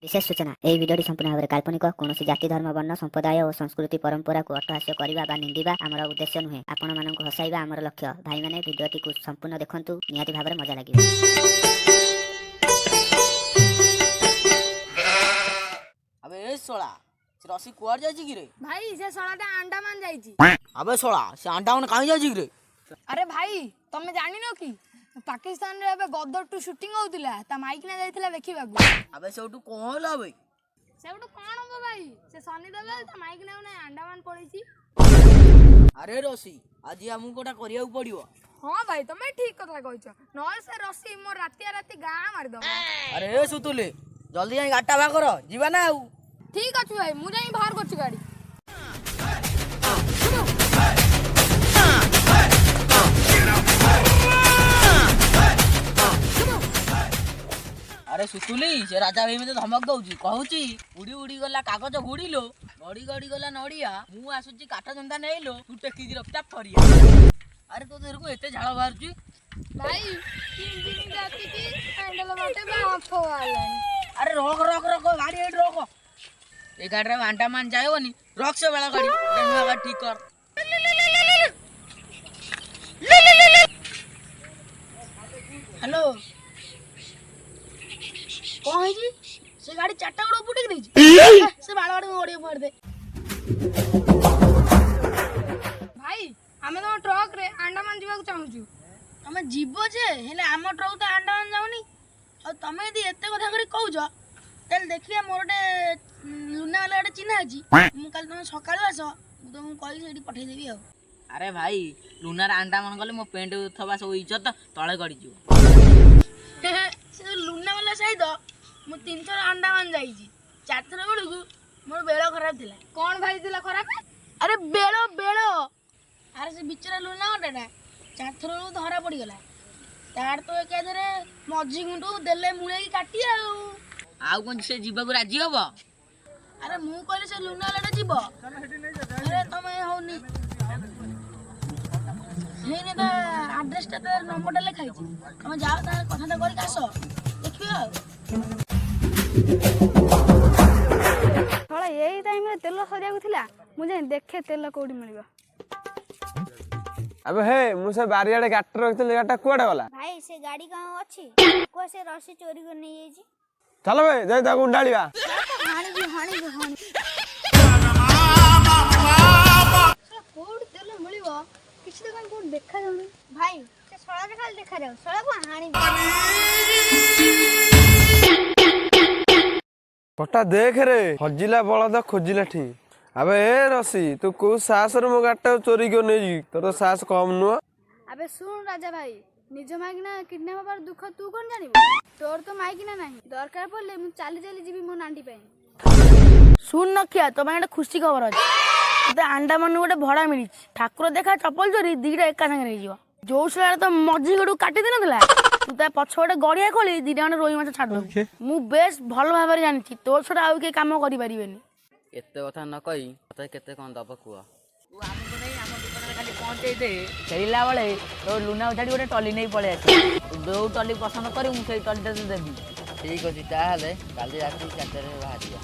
विशेष सूचना यह भिडियो संपूर्ण भाव में काल्पनिक कौन जाति धर्म वर्ण संप्रदाय और संस्कृति परंपरा को अट्टहास्य करने निंदा आमर उद्देश्य नुहे आपण मानक हसाइबा आमर लक्ष्य भाई मैंने भिडियोटी को संपूर्ण देखंतु निहाती भाव में मजा लगे। अबे ए सोला से रसी कुआर जाई कि रे भाई से सोलाटा अंडमान जाईची। अबे सोला से अंडा काई जाई रे अरे भाई तमे जानि न कि पाकिस्तान रे एबे गदर टू शूटिंग होतिला ता माइक ना जाईतिला देखिबा को। अबे सेउटू कोन होला बे सेउटू कोन हो भाई से सनी देबे ता माइक ना ना अंडमान पड़ीची। अरे रसी आज हमु कोटा करिया पड़ियो। हां भाई तमे ठीक कथा कहछो नल से रसी मोर रातिया राति गा मार दो। अरे ए सुतुले जल्दी जाई गाटा बा कर जीवा ना आउ। ठीक अछि भाई मु जाई बाहर करछु गाड़ी। अरे सुतुली से राजा भाई में तो धमक दउची कहूची उड़ी उड़ी गला कागज गुड़ीलो गड़ी गड़ी गला नड़िया मु आसुची काटा जंदा नेइलो तू टेकी दि रफ्ता फरिया। अरे तो तेरे को एते झाळ बाहरची भाई इंजीन जाती की हैंडल बाटे बाफ वाला। अरे रोक रोक रोक गाड़ी एट रोक ए गाड़ी रे अंडमान जायोनी रोक से वाला गाड़ी रेनवा गाड़ी ठीक कर। हेलो कौन है जी से गाड़ी चाटा गोड़ पुटिक देजी से बाल गाड़ी में ओडियो मार दे। भाई हमें तो ट्रक रे अंडमान जीवा को चाहूछु। तमे जीवो जे हेले आम ट्रक तो अंडमान जाउनी और तमे यदि एते कथा करी कहउछ तेल देखिए मोर ओटे लुना वाला ओटे चिन्हा अछि मु काल तुम सकाळु आस मु तुम कहि सेठी पठै देबी आ। अरे भाई लुनार अंडमान गले मो पेंट थबा सब इज्जत तळे गडी जिवो से लुना वाला सहित मु 3 थर अंडमान जाईची 4 थर बेलकु मोर बेलो खराब थिला। कौन भाई दिला खराब? अरे बेलो बेलो अरे से बिचरा लुना ओटाटा 4 थर धरा पड़ी गला तार तो एकाधरे मझी गुंडू देले मुळे की काटी आउ कोन से जीवा को राजी हबो। अरे मु कहले से लुना वाला जीवो अरे तमे होनी हेने ता एड्रेस ता नंबर ता लिखाई छी तमे जाओ तार कथा ता करी आसो देखियो। थोड़ा यही टाइम रे तेल सरिया को थिला मुझे देखे तेल कोडी मिलबा। अबे हे मुसे बारियाडे गाटर रखते गाटा कुआडे वाला भाई से गाड़ी कहाँ अच्छी को से रसी चोरी कर नहीं है जी। चलो बे जाई ताको उंडालिबा हानी जी हानी कोड तेल मिलबा किछ दुकान कोड देखा जाउनी भाई से सोला के खाली देखा जाओ सोला को हानी पटा देख रे हजिला बळद खोजिला ठी। अबे ए रसी तू को साहस रे मो गाटा चोरी कर नै जी तोर साहस कम नु। अबे सुन राजा भाई निज माइक ना किडनैप पर दुख तू कोन जानिबो तोर तो माइक ना नहीं दरकार पड़ले मु चाली चाली जीवी मो नांडी पे। सुन नखिया तो माने खुशी खबर अछि ते अंडमान गोटे भड़ा मिली ठाकुर देखा चप्पल चोरी दीटा एका संगे रही जीव जो साला तो मझी गडू काटी दिन दिला तू ता पछोटे गड़िया खोली दीटा ने रोई माछ छाड़ दो मु बेस भल भाबरे जानि तो छोटा आउ के काम करि परिबेनी एते कथा न कहि तते केते कोन दब कुआ तू हमको नहीं हम दुकान खाली पहुंचे दे फेरिला बेले तो लुना उठाड़ी गोटे टली नहीं पळे आसी दो टली पसंद करी मु सेई टली देबी। ठीक अछि ताहाले काली राती 4 रे बाहरिया।